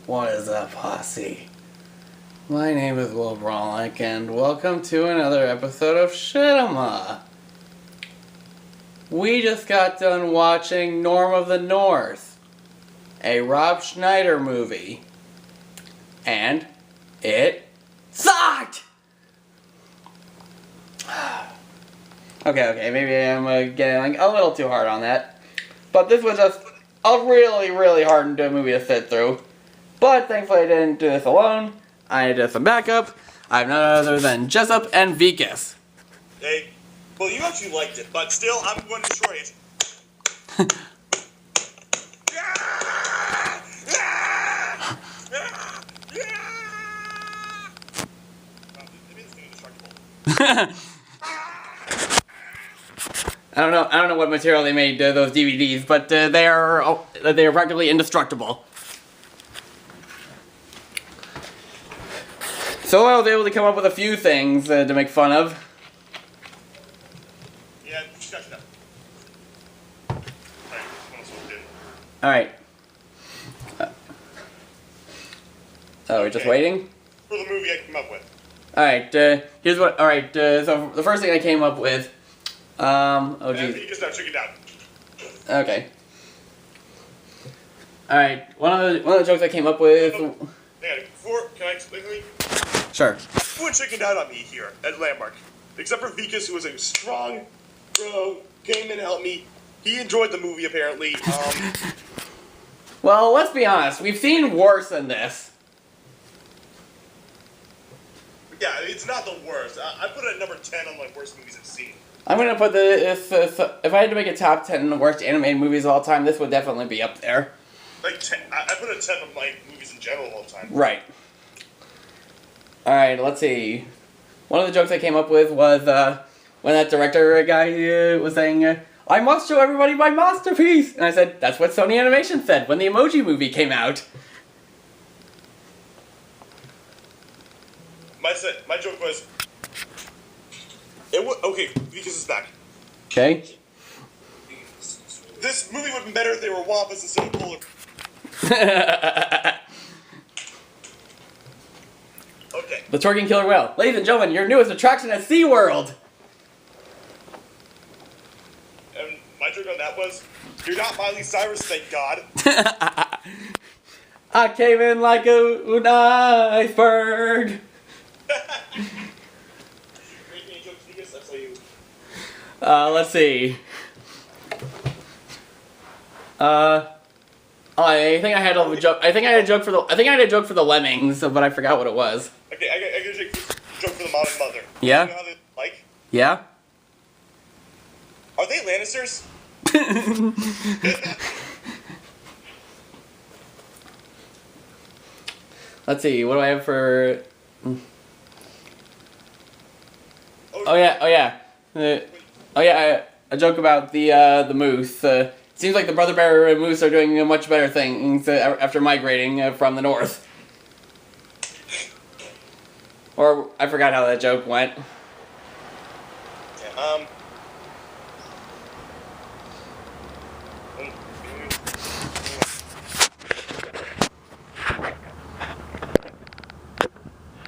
What is up, posse? My name is Will Brolick, and welcome to another episode of Shittama. We just got done watching Norm of the North, a Rob Schneider movie, and it sucked! Okay, maybe I'm getting a little too hard on that, but this was just a really hard movie to sit through. But thankfully I didn't do this alone. I did some backup. I have none other than Jessup and Vikas. Hey, well, you actually liked it, but still, I'm going to destroy it. I don't know what material they made those DVDs, but they are practically indestructible. So I was able to come up with a few things to make fun of. Yeah, shut up. Alright. We're just waiting? For the movie I came up with. Alright, here's what, so the first thing I came up with, oh geez. You just now took it down. Okay. Alright, one of the jokes I came up with... Hang on, can I explain something? Sure. Everyone chickened out on me here at Landmark. Except for Vikas, who was a strong bro, came in and helped me. He enjoyed the movie, apparently. Well, let's be honest, we've seen worse than this. Yeah, it's not the worst. I put it at number 10 on my worst movies I've seen. I'm gonna put this, if I had to make a top 10 worst animated movies of all time, this would definitely be up there. Like 10, I put it at 10 of my movies in general all the time. Right. Alright, let's see. One of the jokes I came up with was, when that director guy was saying, I must show everybody my masterpiece! And I said, that's what Sony Animation said when the Emoji Movie came out. My joke was, okay, Vikas is back. Okay. This movie would have been better if they were Wampas instead of Polar. Okay. The Twerking Killer Whale. Ladies and gentlemen, your newest attraction at SeaWorld! And my joke on that was, you're not Miley Cyrus, thank God. I came in like an iceberg. Let's see. I think I had a joke. I think I had a joke for the Lemmings, but I forgot what it was. Okay, I got a joke for the Modern Mother. Yeah. You know how they like? Yeah. Are they Lannisters? Let's see. What do I have for? Oh yeah. A joke about the moose. Seems like the brother bear and moose are doing much better things after migrating from the north. Or I forgot how that joke went. Yeah,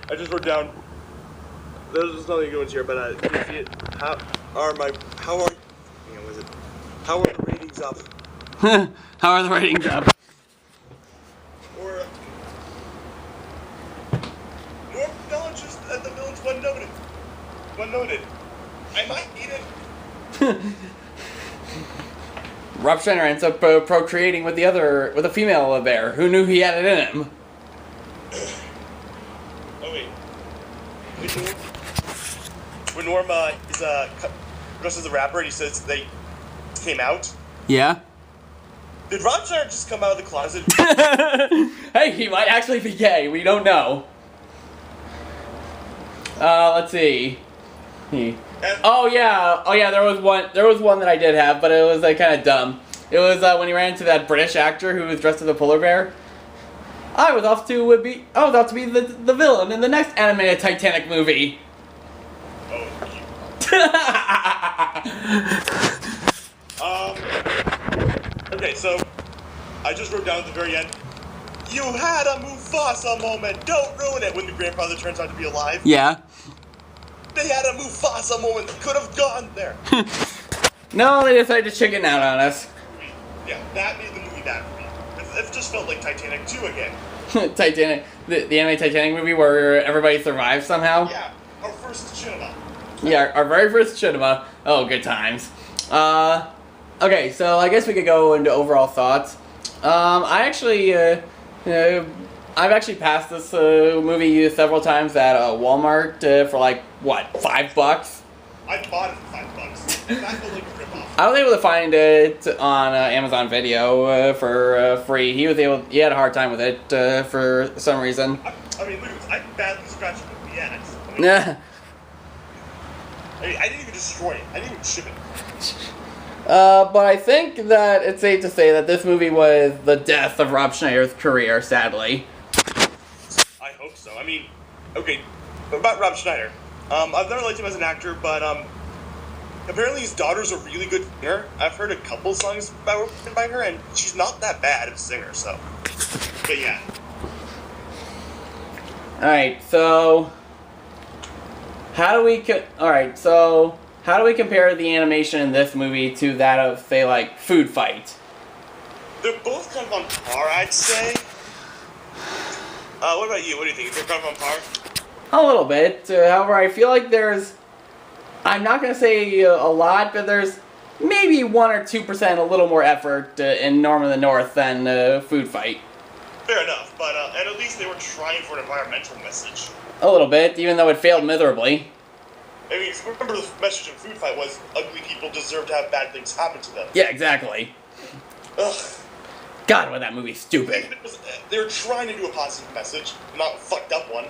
I just wrote down. There's nothing good ones here, but can you see it? How are the ratings up? How are the ratings up? Or more villages at the village one noted. I might need it. Rob Schneider ends up procreating with a female bear. Who knew he had it in him? Oh wait. When Norm is dressed as a rapper and he says they came out. Yeah. Did Rob Schneider just come out of the closet? Hey, he might actually be gay. We don't know. Let's see. Oh yeah. There was one that I did have, but it was kind of dumb. It was when he ran into that British actor who was dressed as a polar bear. I was off to be the villain in the next animated Titanic movie. Oh. I just wrote down at the very end, you had a Mufasa moment. Don't ruin it. When the grandfather turns out to be alive. Yeah. They had a Mufasa moment. They could have gone there. No, they decided to chicken out on us. Yeah, that made the movie bad for me. It just felt like Titanic 2 again. Titanic, the anime Titanic movie where everybody survives somehow. Yeah, our first cinema. Yeah, our very first cinema. Oh, good times. Okay, so I guess we could go into overall thoughts. I actually, I've actually passed this movie several times at Walmart for like, what, $5? I bought it for $5. That felt like a ripoff. I was able to find it on Amazon Video for free. He had a hard time with it for some reason. I mean, look at this. I badly scratched the ads. Yeah. I didn't even destroy it. I didn't even ship it. But I think that it's safe to say that this movie was the death of Rob Schneider's career, sadly. I hope so. I mean, okay, about Rob Schneider. I've never liked him as an actor, but apparently his daughter's a really good singer. I've heard a couple songs by her, and she's not that bad of a singer, so. But yeah. Alright, so how do we compare the animation in this movie to that of, say, like, Food Fight? They're both kind of on par, I'd say. What about you? What do you think? They're kind of on par? A little bit. However, I feel like I'm not going to say a lot, but there's maybe 1 or 2% a little more effort in Norm of the North than Food Fight. Fair enough, but at least they were trying for an environmental message. A little bit, even though it failed miserably. I mean, remember the message in Food Fight was ugly people deserve to have bad things happen to them. Yeah, exactly. Ugh. God, was that movie stupid. They were trying to do a positive message, not a fucked up one.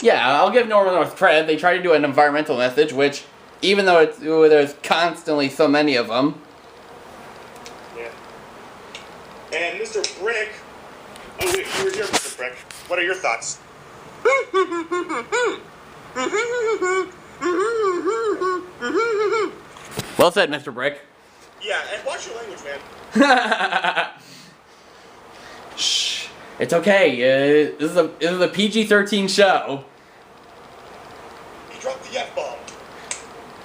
Yeah, I'll give Norm of the North credit. They tried to do an environmental message, which, even though there's constantly so many of them. Yeah. And Mr. Brick. Oh wait, you were here, Mr. Brick. What are your thoughts? Well said, Mr. Brick. Yeah, and watch your language, man. Shh. It's okay. This is a PG-13 show. You dropped the F-bomb.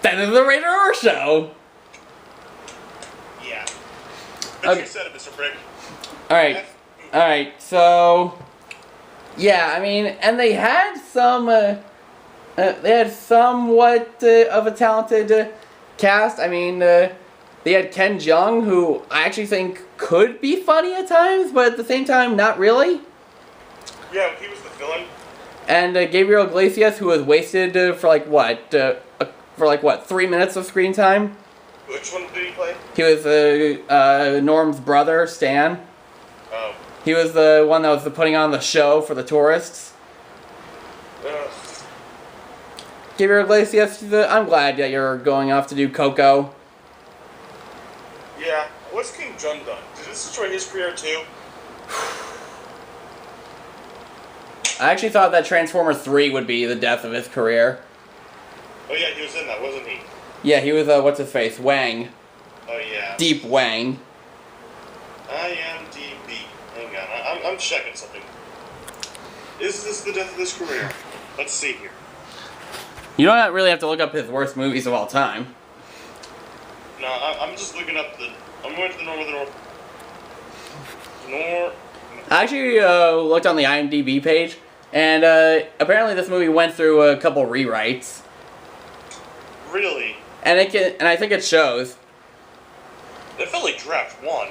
That is a rated R show. Yeah. Okay. You said it, Mr. Brick. Alright, so yeah, I mean, and they had somewhat of a talented cast. I mean, they had Ken Jeong, who I actually think could be funny at times, but at the same time, not really. Yeah, he was the villain. And Gabriel Iglesias, who was wasted for like what 3 minutes of screen time. Which one did he play? He was Norm's brother, Stan. Oh. He was the one that was putting on the show for the tourists. Ugh. Gabriel Iglesias, I'm glad that you're going off to do Coco. Yeah. What's King Jun done? Did this destroy his career too? I actually thought that Transformers 3 would be the death of his career. Oh yeah, he was in that, wasn't he? Yeah, he was, what's his face? Wang. Oh yeah. Deep Wang. IMDb. Hang on, I'm checking something. Is this the death of his career? Let's see here. You don't really have to look up his worst movies of all time. No, I'm just looking up I'm going to the Norm of the North. I actually looked on the IMDb page, and apparently this movie went through a couple rewrites. Really? And I think it shows. It felt like draft 1.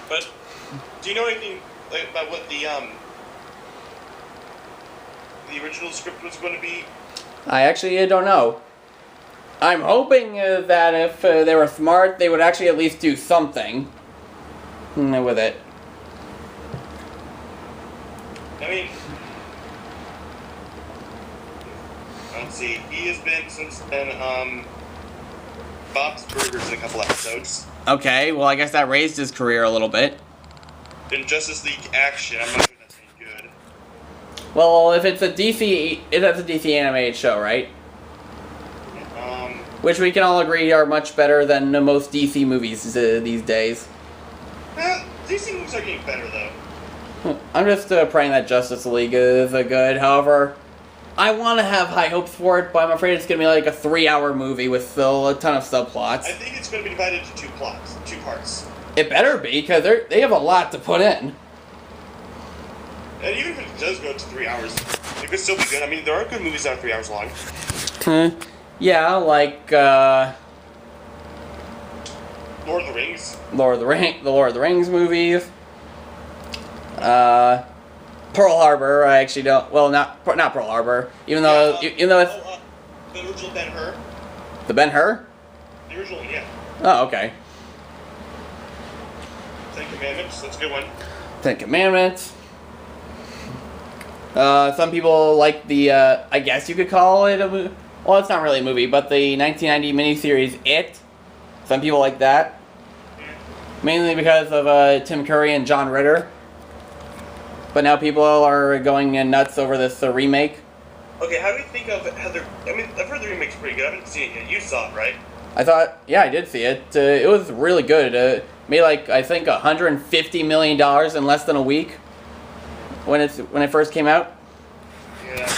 But do you know anything about what the original script was going to be? I actually don't know. I'm hoping that if they were smart, they would actually at least do something with it. I mean, let's see. He has been since then. Bob's Burgers in a couple episodes. Okay, well I guess that raised his career a little bit. In Justice League Action, I'm not sure that's any good. Well, if it's a DC, that's a DC animated show, right? which we can all agree are much better than most DC movies these days. DC movies are getting better though. I'm just praying that Justice League is good. However, I want to have high hopes for it, but I'm afraid it's going to be like a 3-hour movie with still a ton of subplots. I think it's going to be divided into two parts. It better be, because they have a lot to put in. And even if it does go to 3 hours, it could still be good. I mean, there are good movies that are 3 hours long. Yeah, like Lord of the Rings. The Lord of the Rings movies. Pearl Harbor. I actually don't. Well, not Pearl Harbor. Even though it's the original Ben-Hur. The Ben-Hur. The original, yeah. Oh, okay. Ten Commandments. That's a good one. Ten Commandments. Some people like the. I guess you could call it a movie. Well, it's not really a movie, but the 1990 miniseries It. Some people like that. Mainly because of Tim Curry and John Ritter. But now people are going nuts over this remake. Okay, how do you think of Heather? I mean, I've heard the remake's pretty good. I haven't seen it yet. You saw it, right? I thought, yeah, I did see it. It was really good. Made like I think $150 million in less than a week when it first came out. Yeah.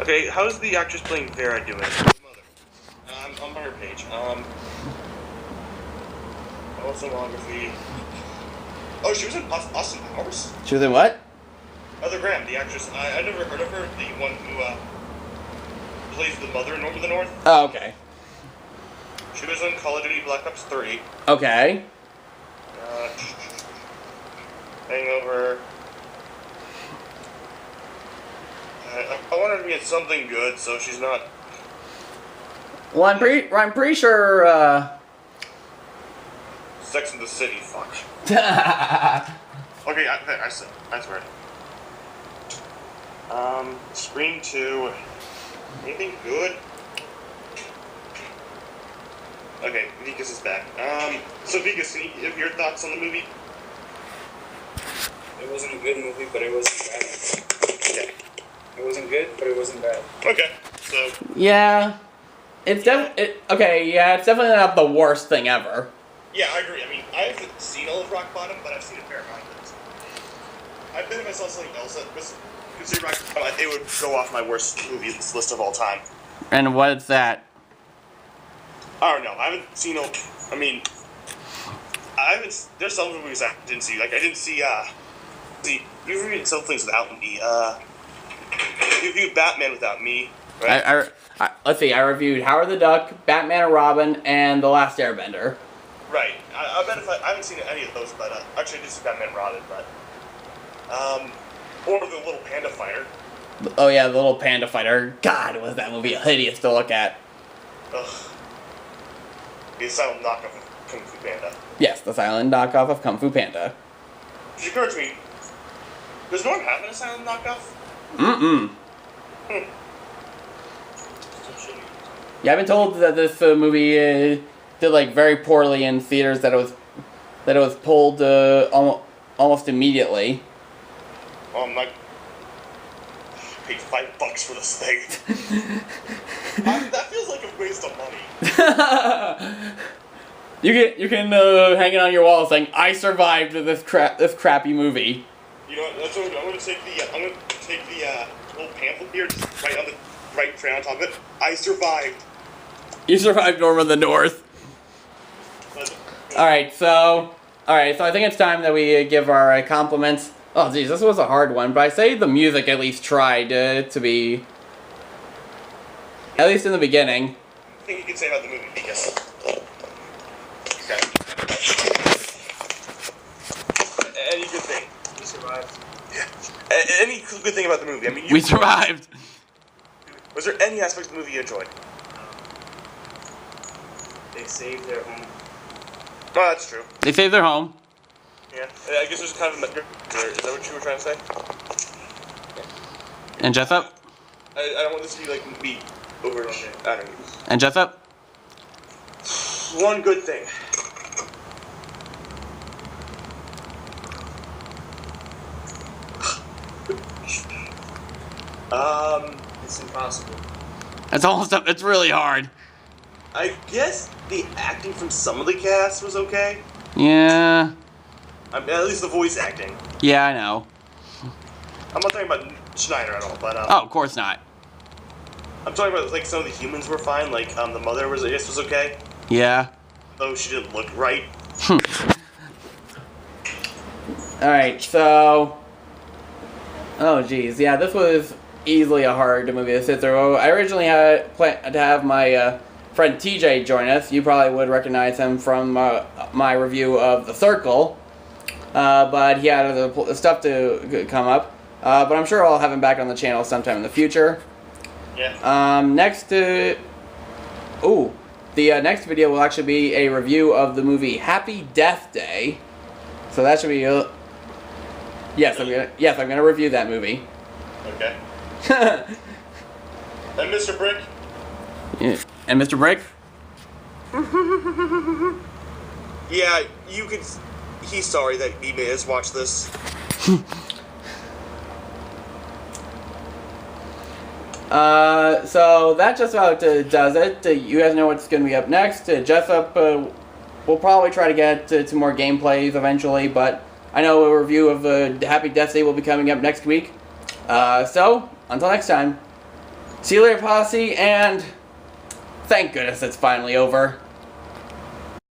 Okay, how's the actress playing Vera doing? Mother. I'm on her page. Filmography. Oh, she was in Austin Powers? She was in what? Heather Graham, the actress. I never heard of her. The one who plays the mother in North of the North. Oh, okay. She was in Call of Duty Black Ops 3. Okay. Hangover. I want her to be in something good, so she's not. Well, I'm pretty sure. Sex in the City. Fuck. Okay, I swear. Scream 2. Anything good? Okay, Vikas is back. So Vikas, can you give your thoughts on the movie? It wasn't a good movie, but it wasn't bad. Okay. It wasn't good, but it wasn't bad. Okay, so. Yeah. It's okay, yeah, it's definitely not the worst thing ever. Yeah, I agree. I mean, I haven't seen all of Rock Bottom, but I've seen a fair amount of it. I bet if I saw something else that was considered Rock Bottom, it would go off my worst movies list of all time. And what's that? I don't know. I haven't seen no. I mean, there's some movies I didn't see. Like I didn't see. You reviewed some things without me. You reviewed Batman without me. Right? Let's see. I reviewed Howard the Duck, Batman and Robin, and The Last Airbender. Right. I bet if I haven't seen any of those, but actually I did see Batman and Robin, but or the Little Panda Fighter. Oh yeah, the Little Panda Fighter. God, was that movie hideous to look at? Ugh. The silent knockoff of Kung Fu Panda. Yes, the silent knockoff of Kung Fu Panda. It occurred to me, does Norm have an silent knockoff? Mm-mm. Yeah, I've been told that this movie did like very poorly in theaters. That it was pulled almost immediately. I'm like, I paid $5 for this thing. That feels like a waste of money. You can hang it on your wall saying, "I survived this crappy movie." You know what? That's what I'm gonna take the little pamphlet here, just right on top of it. I survived. You survived Norm of the North. Alright, so I think it's time that we give our compliments. Oh, geez, this was a hard one, but I say the music at least tried to be, at least in the beginning. I think you can say about the movie, because. Okay. Any good thing? We survived. Yeah. Any good thing about the movie? I mean, We survived. Was there any aspect of the movie you enjoyed? They saved their home. Oh, that's true. They saved their home. Yeah. I guess there's kind of a... Is that what you were trying to say? And Jessup? I don't want this to be like me over... Okay. I don't know. And Jessup? One good thing. It's impossible. It's really hard. I guess the acting from some of the cast was okay. Yeah. I mean, at least the voice acting. Yeah, I know. I'm not talking about Schneider at all, but Oh, of course not. I'm talking about like some of the humans were fine. Like the mother was, I guess, was okay, Yeah. though she didn't look right. Alright, so... Oh, geez. Yeah, this was easily a hard movie to sit through. I originally had planned to have my friend TJ join us. You probably would recognize him from my review of The Circle. But he had other stuff to come up. But I'm sure I'll have him back on the channel sometime in the future. Yeah. Next the next video will actually be a review of the movie Happy Death Day. So that should be yes, I'm gonna review that movie. Okay. And Mr. Brick. Yeah. And Mr. Brick? Yeah, you could. He's sorry that he made us watch this. So that just about does it. You guys know what's going to be up next. Jessup will probably try to get to more gameplays eventually, but I know a review of Happy Death Day will be coming up next week. So, until next time, see you later, Posse, and thank goodness it's finally over.